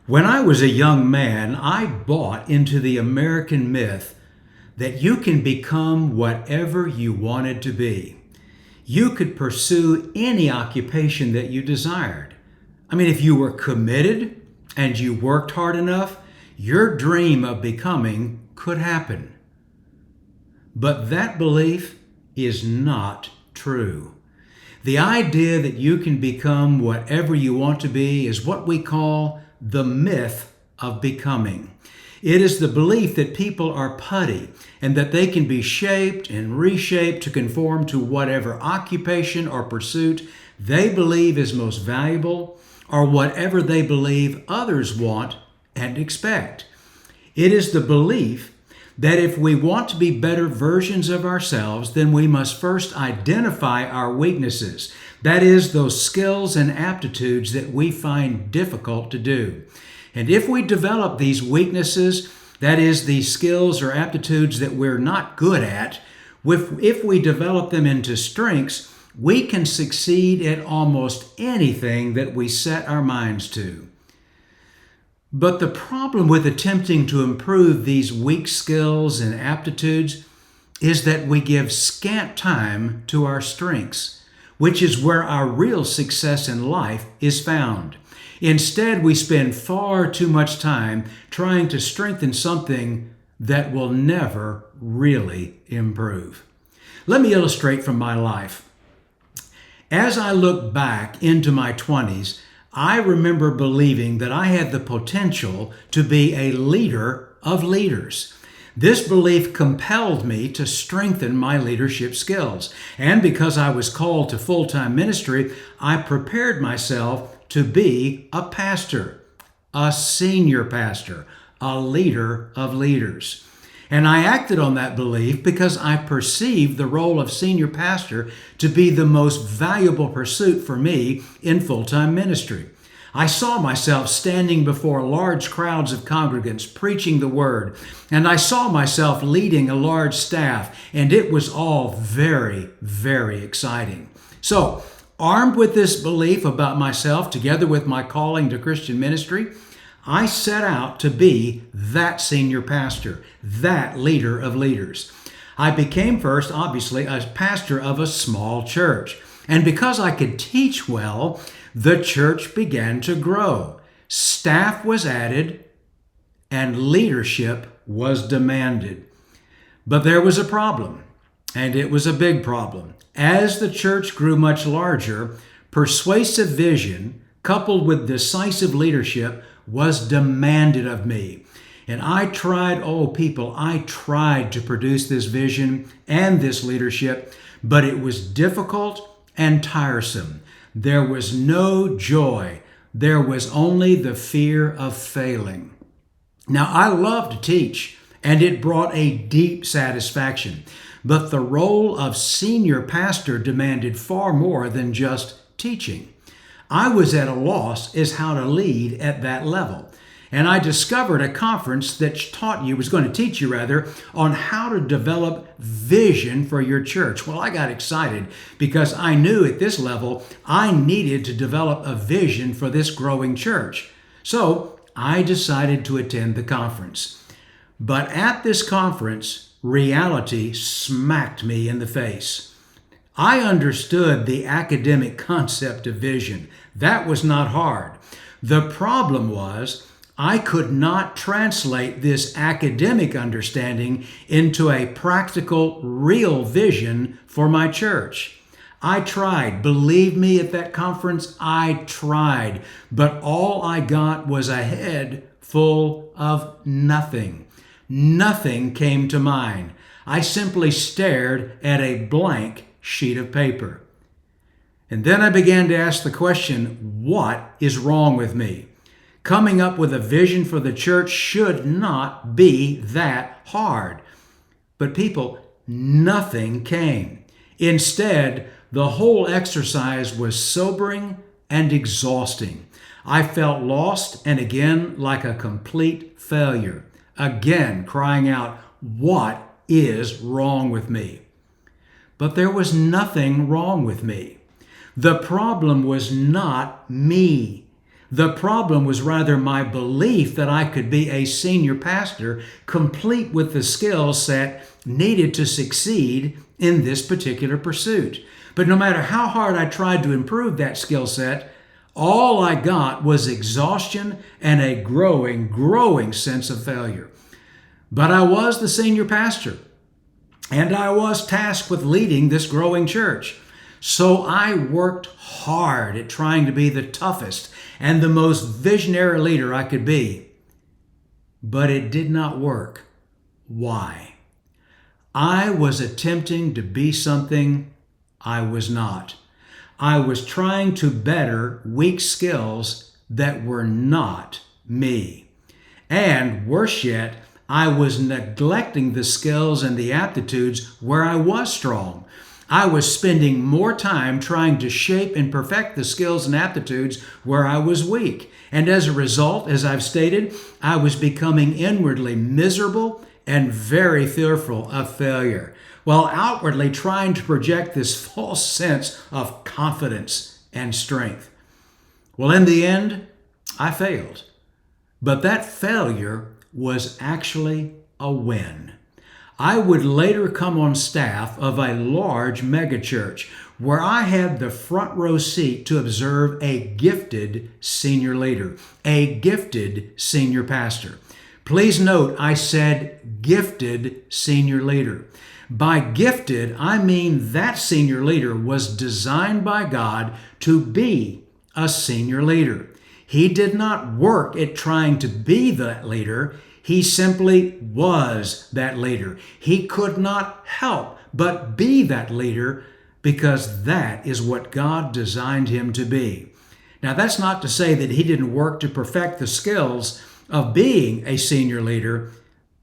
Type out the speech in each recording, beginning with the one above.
When I was a young man, I bought into the American myth that you can become whatever you wanted to be. You could pursue any occupation that you desired. If you were committed and you worked hard enough, your dream of becoming could happen. But that belief is not true. The idea that you can become whatever you want to be is what we call the myth of becoming. It is the belief that people are putty and that they can be shaped and reshaped to conform to whatever occupation or pursuit they believe is most valuable or whatever they believe others want and expect. It is the belief that if we want to be better versions of ourselves, then we must first identify our weaknesses. That is, those skills and aptitudes that we find difficult to do. And if we develop these weaknesses, that is, these skills or aptitudes that we're not good at, if we develop them into strengths, we can succeed at almost anything that we set our minds to. But the problem with attempting to improve these weak skills and aptitudes is that we give scant time to our strengths, which is where our real success in life is found. Instead, we spend far too much time trying to strengthen something that will never really improve. Let me illustrate from my life. As I look back into my 20s, I remember believing that I had the potential to be a leader of leaders. This belief compelled me to strengthen my leadership skills. And because I was called to full-time ministry, I prepared myself to be a pastor, a senior pastor, a leader of leaders. And I acted on that belief because I perceived the role of senior pastor to be the most valuable pursuit for me in full-time ministry. I saw myself standing before large crowds of congregants preaching the word, and I saw myself leading a large staff, and it was all very, very exciting. So, armed with this belief about myself, together with my calling to Christian ministry, I set out to be that senior pastor, that leader of leaders. I became first, obviously, a pastor of a small church. And because I could teach well, the church began to grow. Staff was added and leadership was demanded. But there was a problem, and it was a big problem. As the church grew much larger, persuasive vision coupled with decisive leadership was demanded of me. And I tried to produce this vision and this leadership, but it was difficult and tiresome. There was no joy. There was only the fear of failing. Now, I love to teach, and it brought a deep satisfaction. But the role of senior pastor demanded far more than just teaching. I was at a loss as how to lead at that level. And I discovered a conference that was going to teach you on how to develop vision for your church. Well, I got excited because I knew at this level I needed to develop a vision for this growing church. So I decided to attend the conference. But at this conference, reality smacked me in the face. I understood the academic concept of vision. That was not hard. The problem was I could not translate this academic understanding into a practical, real vision for my church. I tried. Believe me, at that conference, I tried. But all I got was a head full of nothing. Nothing came to mind. I simply stared at a blank sheet of paper. And then I began to ask the question, what is wrong with me? Coming up with a vision for the church should not be that hard. But people, nothing came. Instead, the whole exercise was sobering and exhausting. I felt lost and again like a complete failure. Again, crying out, what is wrong with me? But there was nothing wrong with me. The problem was not me. The problem was rather my belief that I could be a senior pastor, complete with the skill set needed to succeed in this particular pursuit. But no matter how hard I tried to improve that skill set, all I got was exhaustion and a growing sense of failure. But I was the senior pastor, and I was tasked with leading this growing church. So I worked hard at trying to be the toughest and the most visionary leader I could be. But it did not work. Why? I was attempting to be something I was not. I was trying to better weak skills that were not me. And worse yet, I was neglecting the skills and the aptitudes where I was strong. I was spending more time trying to shape and perfect the skills and aptitudes where I was weak. And as a result, as I've stated, I was becoming inwardly miserable and very fearful of failure, while outwardly trying to project this false sense of confidence and strength. Well, in the end, I failed. But that failure was actually a win. I would later come on staff of a large megachurch where I had the front row seat to observe a gifted senior leader, a gifted senior pastor. Please note, I said gifted senior leader. By gifted, I mean that senior leader was designed by God to be a senior leader. He did not work at trying to be that leader. He simply was that leader. He could not help but be that leader because that is what God designed him to be. Now, that's not to say that he didn't work to perfect the skills of being a senior leader,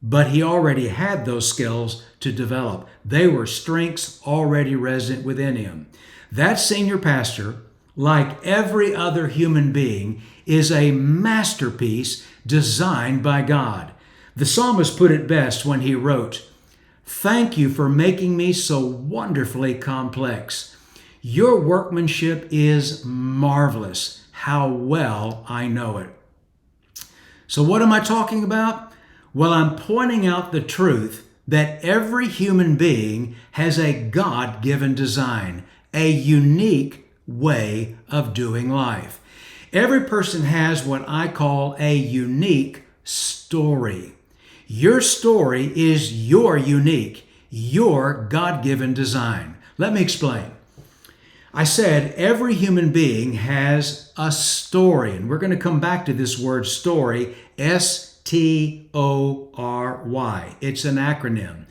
but he already had those skills to develop. They were strengths already resident within him. That senior pastor, like every other human being, is a masterpiece designed by God. The psalmist put it best when he wrote, "Thank you for making me so wonderfully complex. Your workmanship is marvelous. How well I know it." So what am I talking about? Well, I'm pointing out the truth that every human being has a God-given design, a unique way of doing life. Every person has what I call a unique story. Your story is your unique, your God-given design. Let me explain. I said every human being has a story, and we're going to come back to this word story, S-T-O-R-Y. It's an acronym,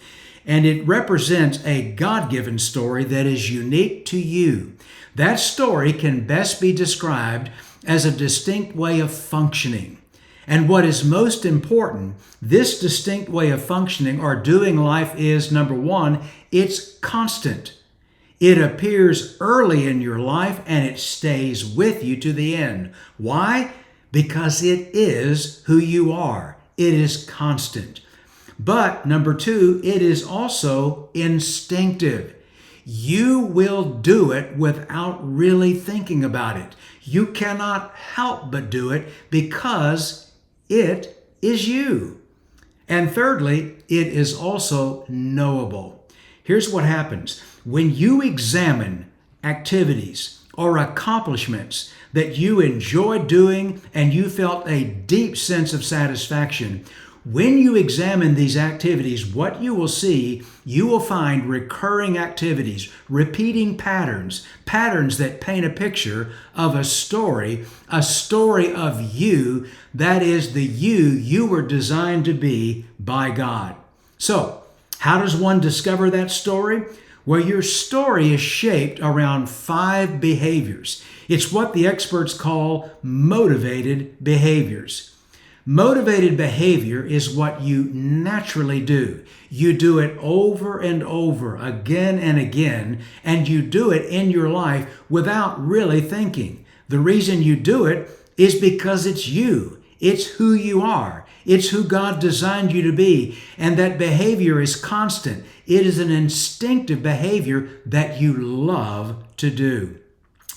and it represents a God-given story that is unique to you. That story can best be described as a distinct way of functioning. And what is most important, this distinct way of functioning or doing life is, number one, it's constant. It appears early in your life and it stays with you to the end. Why? Because it is who you are. It is constant. But number two, it is also instinctive. You will do it without really thinking about it. You cannot help but do it because it is you. And thirdly, it is also knowable. Here's what happens. When you examine activities or accomplishments that you enjoy doing and you felt a deep sense of satisfaction, when you examine these activities, what you will see, you will find recurring activities, repeating patterns that paint a picture of a story of you that is the you were designed to be by God. So, how does one discover that story? Well, your story is shaped around 5 behaviors. It's what the experts call motivated behaviors. Motivated behavior is what you naturally do. You do it over and over, again and again, and you do it in your life without really thinking. The reason you do it is because it's you. It's who you are. It's who God designed you to be. And that behavior is constant. It is an instinctive behavior that you love to do.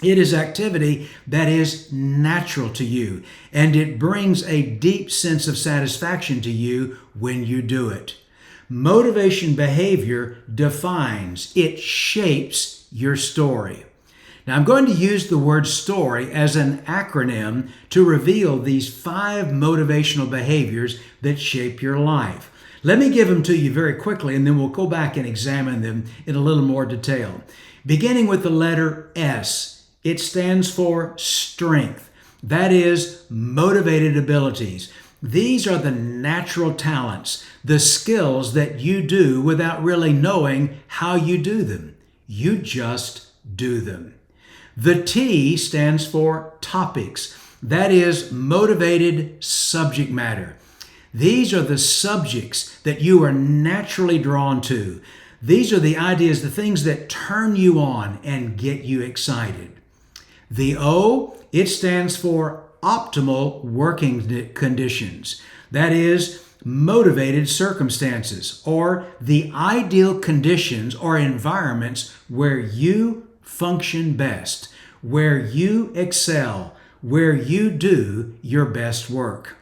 It is activity that is natural to you, and it brings a deep sense of satisfaction to you when you do it. Motivation behavior defines, it shapes your story. Now, I'm going to use the word story as an acronym to reveal these 5 motivational behaviors that shape your life. Let me give them to you very quickly, and then we'll go back and examine them in a little more detail. Beginning with the letter S, it stands for strength. That is motivated abilities. These are the natural talents, the skills that you do without really knowing how you do them. You just do them. The T stands for topics. That is motivated subject matter. These are the subjects that you are naturally drawn to. These are the ideas, the things that turn you on and get you excited. The O, it stands for optimal working conditions. That is motivated circumstances, or the ideal conditions or environments where you function best, where you excel, where you do your best work.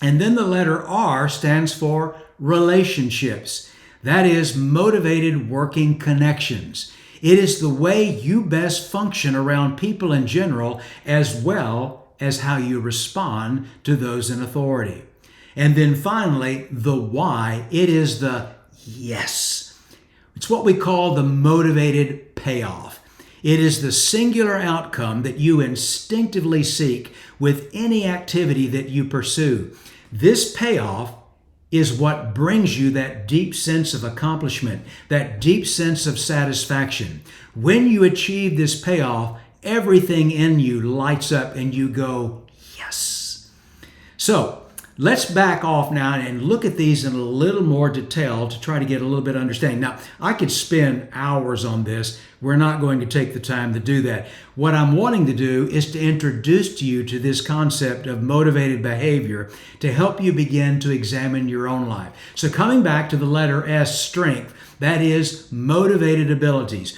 And then the letter R stands for relationships. That is motivated working connections. It is the way you best function around people in general, as well as how you respond to those in authority. And then finally, the Y, it is the yes. It's what we call the motivated payoff. It is the singular outcome that you instinctively seek with any activity that you pursue. This payoff is what brings you that deep sense of accomplishment, that deep sense of satisfaction. When you achieve this payoff, everything in you lights up and you go, yes. So let's back off now and look at these in a little more detail to try to get a little bit of understanding. Now, I could spend hours on this. We're not going to take the time to do that. What I'm wanting to do is to introduce to you to this concept of motivated behavior to help you begin to examine your own life. So coming back to the letter S, strength, that is motivated abilities.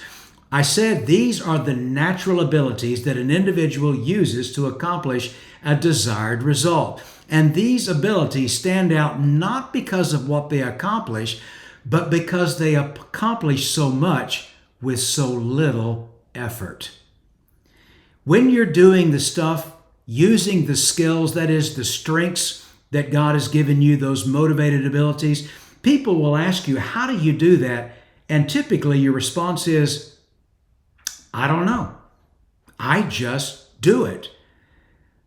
I said these are the natural abilities that an individual uses to accomplish a desired result. And these abilities stand out not because of what they accomplish, but because they accomplish so much with so little effort. When you're doing the stuff, using the skills, that is the strengths that God has given you, those motivated abilities, people will ask you, how do you do that? And typically your response is, I don't know. I just do it.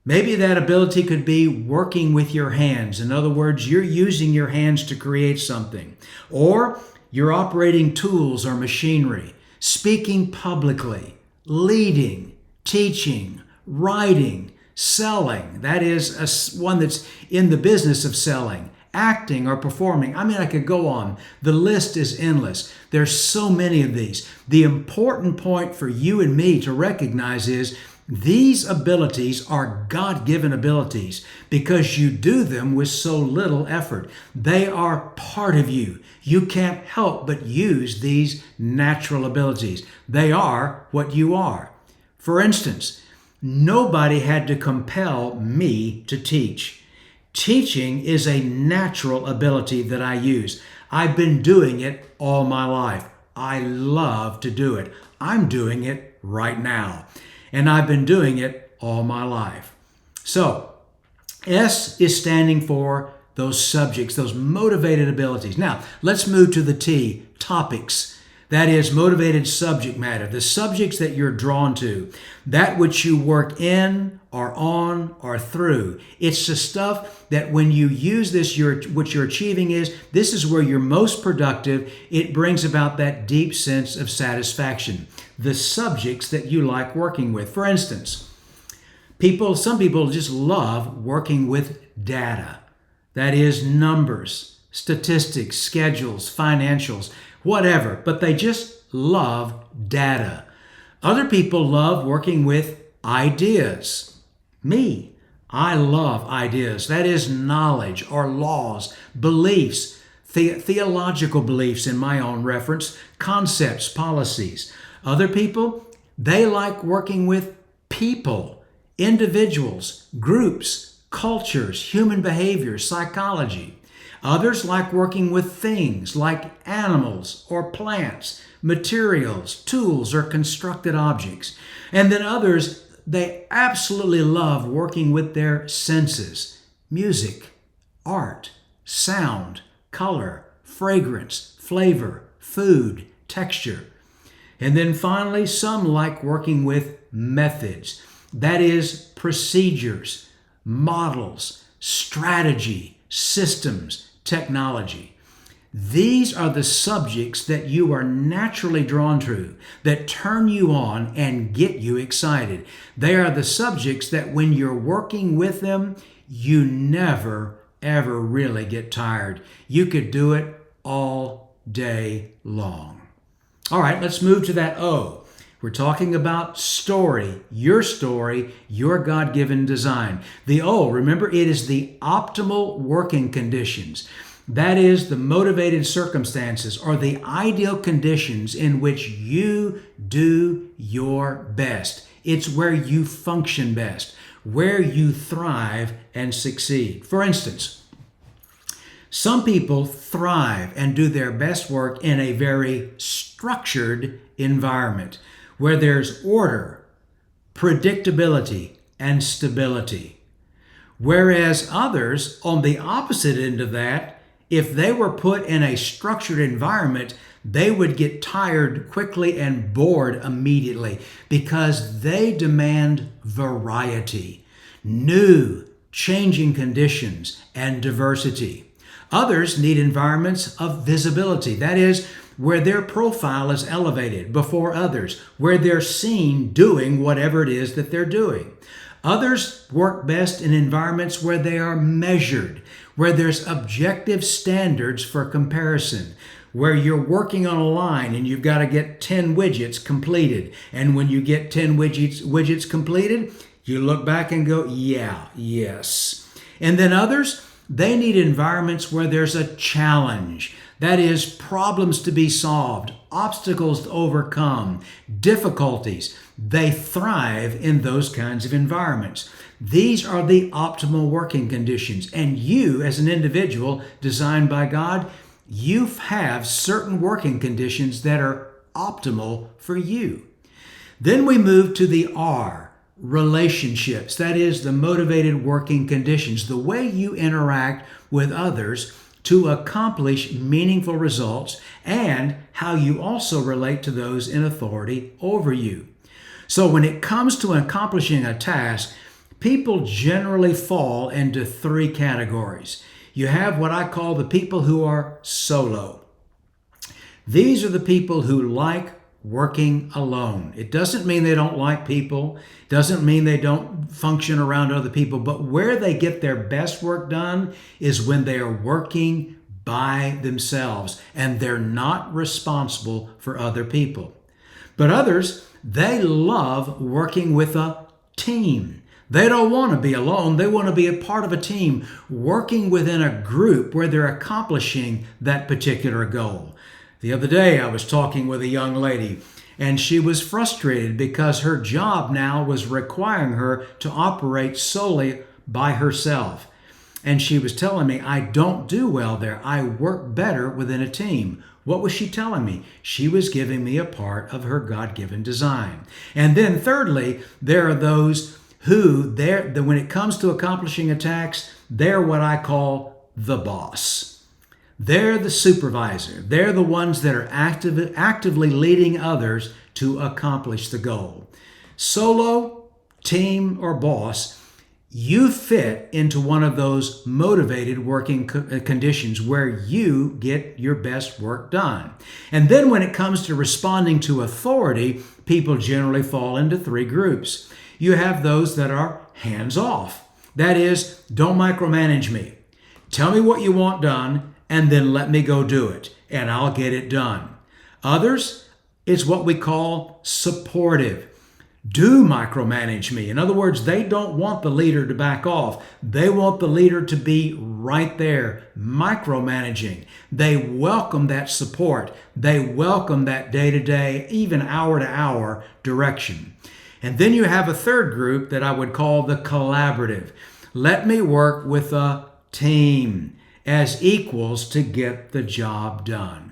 Maybe that ability could be working with your hands. In other words, you're using your hands to create something. Or you're operating tools or machinery, speaking publicly, leading, teaching, writing, selling. That is one that's in the business of selling, acting or performing. I mean, I could go on. The list is endless. There's so many of these. The important point for you and me to recognize is these abilities are God-given abilities because you do them with so little effort. They are part of you. You can't help but use these natural abilities. They are what you are. For instance, nobody had to compel me to teach. Teaching is a natural ability that I use. I've been doing it all my life. I love to do it. I'm doing it right now. And I've been doing it all my life. So, S is standing for those subjects, those motivated abilities. Now, let's move to the T, topics. That is motivated subject matter, the subjects that you're drawn to, that which you work in or on or through. It's the stuff that when you use this, what you're achieving is, this is where you're most productive. It brings about that deep sense of satisfaction. The subjects that you like working with. For instance, some people just love working with data. That is numbers, statistics, schedules, financials, whatever, but they just love data. Other people love working with ideas. Me, I love ideas. That is knowledge or laws, beliefs, theological beliefs in my own reference, concepts, policies. Other people, They like working with people, individuals, groups, cultures, human behavior, psychology. Others like working with things like animals or plants, materials, tools, or constructed objects. And then others, they absolutely love working with their senses: music, art, sound, color, fragrance, flavor, food, texture. And then finally, some like working with methods. That is, procedures, models, strategy, systems, technology. These are the subjects that you are naturally drawn to, that turn you on and get you excited. They are the subjects that when you're working with them, you never, ever really get tired. You could do it all day long. All right, let's move to that O. We're talking about story, your God-given design. The O, remember, it is the optimal working conditions. That is, the motivated circumstances or the ideal conditions in which you do your best. It's where you function best, where you thrive and succeed. For instance, some people thrive and do their best work in a very structured environment where there's order, predictability, and stability. Whereas others, on the opposite end of that, if they were put in a structured environment, they would get tired quickly and bored immediately because they demand variety, new, changing conditions, and diversity. Others need environments of visibility. That is, where their profile is elevated before others, where they're seen doing whatever it is that they're doing. Others work best in environments where they are measured, where there's objective standards for comparison, where you're working on a line and you've got to get 10 widgets completed. And when you get 10 widgets completed, you look back and go, yeah, yes. And then others, they need environments where there's a challenge. That is, problems to be solved, obstacles to overcome, difficulties. They thrive in those kinds of environments. These are the optimal working conditions. And you, as an individual designed by God, you have certain working conditions that are optimal for you. Then we move to the R, relationships. That is, the motivated working conditions, the way you interact with others to accomplish meaningful results, and how you also relate to those in authority over you. So when it comes to accomplishing a task, people generally fall into three categories. You have what I call the people who are solo. These are the people who like working alone. It doesn't mean they don't like people, doesn't mean they don't function around other people, but where they get their best work done is when they are working by themselves and they're not responsible for other people. But others, they love working with a team. They don't want to be alone. They want to be a part of a team, working within a group where they're accomplishing that particular goal. The other day, I was talking with a young lady, and she was frustrated because her job now was requiring her to operate solely by herself. And she was telling me, I don't do well there. I work better within a team. What was she telling me? She was giving me a part of her God-given design. And then thirdly, there are those who, when it comes to accomplishing a task, they're what I call the boss. They're the supervisor. They're the ones that are actively leading others to accomplish the goal. Solo, team, or boss, you fit into one of those motivated working conditions where you get your best work done. And then when it comes to responding to authority, people generally fall into three groups. You have those that are hands-off. That is, don't micromanage me. Tell me what you want done, and then let me go do it, and I'll get it done. Others, it's what we call supportive. do micromanage me. In other words, they don't want the leader to back off. They want the leader to be right there, micromanaging. They welcome that support. They welcome that day-to-day, even hour-to-hour direction. And then you have a third group that I would call the collaborative. Let me work with a team as equals to get the job done.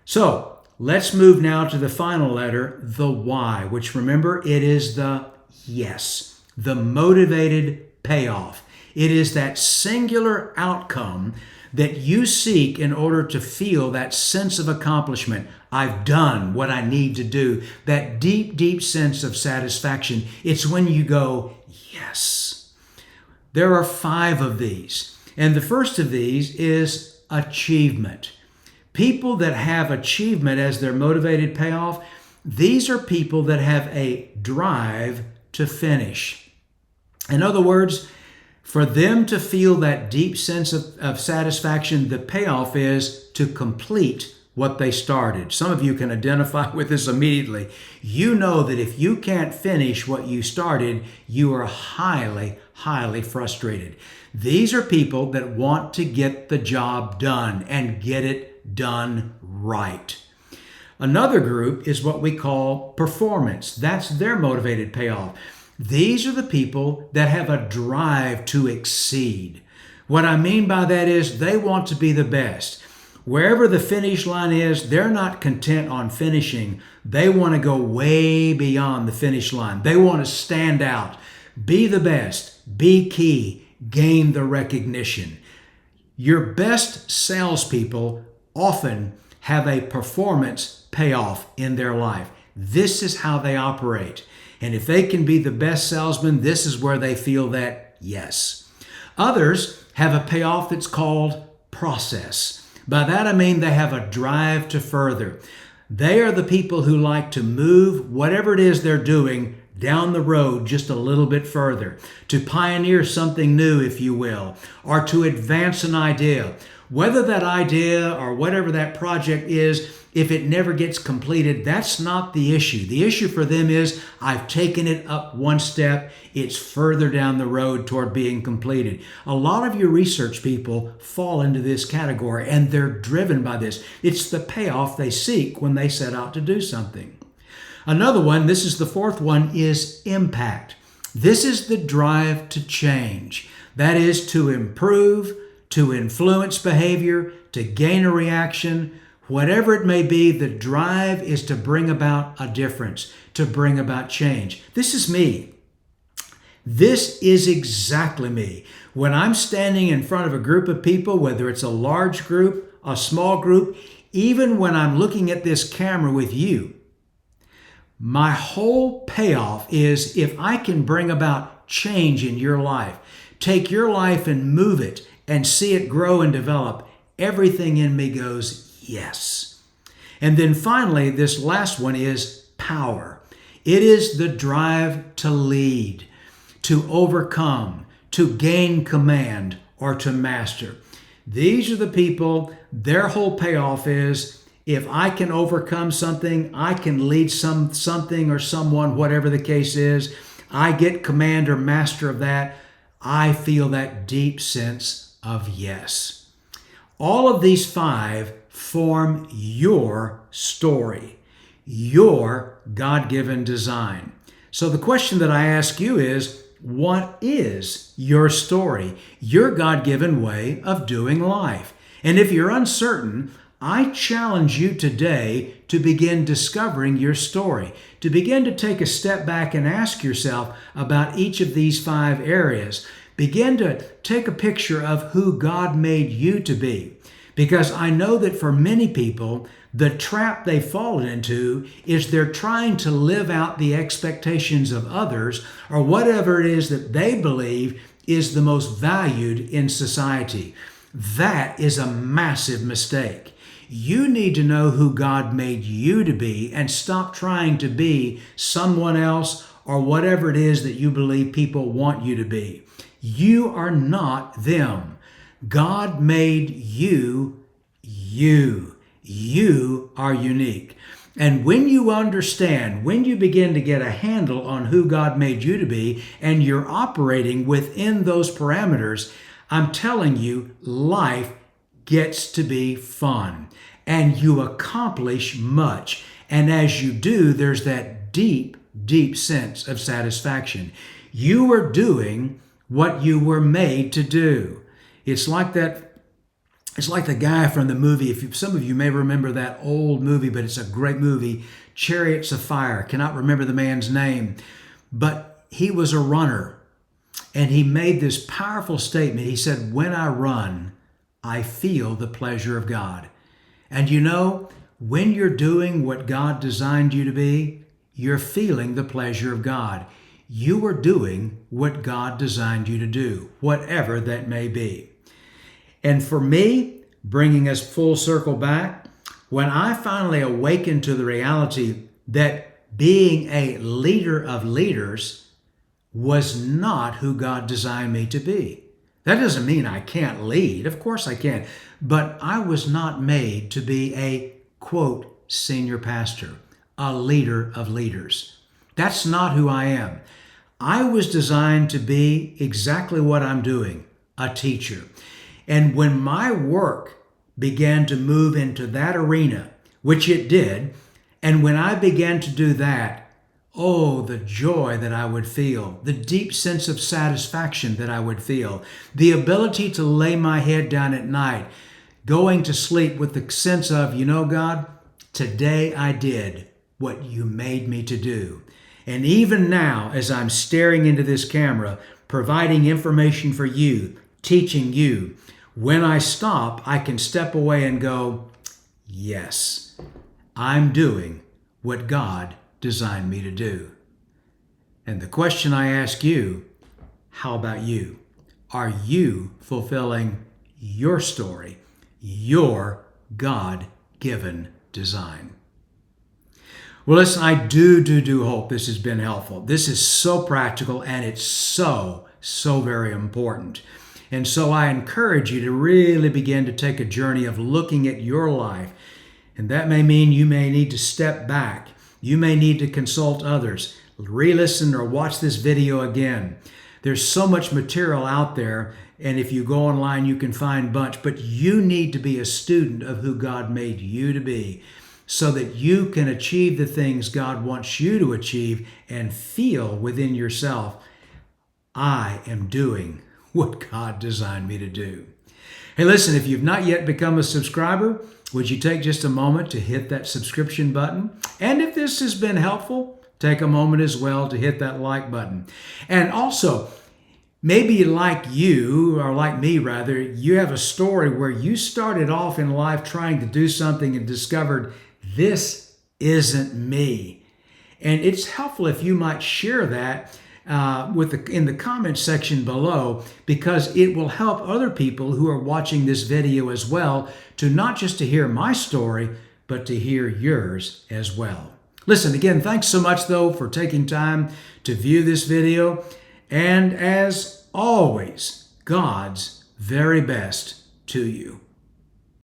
So let's move now to the final letter, the Y, which remember, it is the yes, the motivated payoff. It is that singular outcome that you seek in order to feel that sense of accomplishment. I've done what I need to do. That deep, deep sense of satisfaction. It's when you go, yes. There are 5 of these. And the first of these is achievement. People that have achievement as their motivated payoff, these are people that have a drive to finish. In other words, for them to feel that deep sense of satisfaction, the payoff is to complete what they started. Some of you can identify with this immediately. You know that if you can't finish what you started, you are highly, highly frustrated. These are people that want to get the job done and get it done right. Another group is what we call performance. That's their motivated payoff. These are the people that have a drive to exceed. What I mean by that is they want to be the best. Wherever the finish line is, they're not content on finishing. They want to go way beyond the finish line. They want to stand out, be the best, be key, gain the recognition. Your best salespeople often have a performance payoff in their life. This is how they operate. And if they can be the best salesman, this is where they feel that yes. Others have a payoff that's called process. By that I mean they have a drive to further. They are the people who like to move whatever it is they're doing down the road just a little bit further, to pioneer something new, if you will, or to advance an idea. Whether that idea or whatever that project is, if it never gets completed, that's not the issue. The issue for them is, I've taken it up one step, it's further down the road toward being completed. A lot of your research people fall into this category, and they're driven by this. It's the payoff they seek when they set out to do something. Another one, this is the fourth one, is impact. This is the drive to change. That is to improve, to influence behavior, to gain a reaction. Whatever it may be, the drive is to bring about a difference, to bring about change. This is me. This is exactly me. When I'm standing in front of a group of people, whether it's a large group, a small group, even when I'm looking at this camera with you, my whole payoff is if I can bring about change in your life, take your life and move it and see it grow and develop, everything in me goes, yes. And then finally, this last one is power. It is the drive to lead, to overcome, to gain command, or to master. These are the people, their whole payoff is, if I can overcome something, I can lead something or someone, whatever the case is, I get command or master of that, I feel that deep sense of yes. All of these 5 form your story, your God-given design. So the question that I ask you is, what is your story, your God-given way of doing life? And if you're uncertain, I challenge you today to begin discovering your story, to begin to take a step back and ask yourself about each of these 5 areas. Begin to take a picture of who God made you to be. Because I know that for many people, the trap they've fallen into is they're trying to live out the expectations of others or whatever it is that they believe is the most valued in society. That is a massive mistake. You need to know who God made you to be and stop trying to be someone else or whatever it is that you believe people want you to be. You are not them. God made you, you. You are unique. And when you understand, when you begin to get a handle on who God made you to be, and you're operating within those parameters, I'm telling you, life gets to be fun and you accomplish much. And as you do, there's that deep, deep sense of satisfaction. You are doing what you were made to do. It's like that. It's like the guy from the movie. Some of you may remember that old movie, but it's a great movie, Chariots of Fire. Cannot remember the man's name, but he was a runner, and he made this powerful statement. He said, "When I run, I feel the pleasure of God." And you know, when you're doing what God designed you to be, you're feeling the pleasure of God. You are doing what God designed you to do, whatever that may be. And for me, bringing us full circle back, when I finally awakened to the reality that being a leader of leaders was not who God designed me to be. That doesn't mean I can't lead. Of course I can. But I was not made to be a, quote, senior pastor, a leader of leaders. That's not who I am. I was designed to be exactly what I'm doing, a teacher. And when my work began to move into that arena, which it did, and when I began to do that, oh, the joy that I would feel, the deep sense of satisfaction that I would feel, the ability to lay my head down at night, going to sleep with the sense of, you know, God, today I did what you made me to do. And even now, as I'm staring into this camera, providing information for you, teaching you, when I stop, I can step away and go, yes, I'm doing what God designed me to do. And the question I ask you, how about you? Are you fulfilling your story, your God-given design? Well, listen, I do hope this has been helpful. This is so practical and it's so very important. And so I encourage you to really begin to take a journey of looking at your life. And that may mean you may need to step back. You may need to consult others, re-listen or watch this video again. There's so much material out there, and if you go online, you can find a bunch, but you need to be a student of who God made you to be so that you can achieve the things God wants you to achieve and feel within yourself, I am doing what God designed me to do. Hey, listen, if you've not yet become a subscriber, would you take just a moment to hit that subscription button? And if this has been helpful, take a moment as well to hit that like button. And also, maybe like you, or like me rather, you have a story where you started off in life trying to do something and discovered this isn't me. And it's helpful if you might share that in the comments section below, because it will help other people who are watching this video as well to not just to hear my story, but to hear yours as well. Listen, again, thanks so much though for taking time to view this video. And as always, God's very best to you.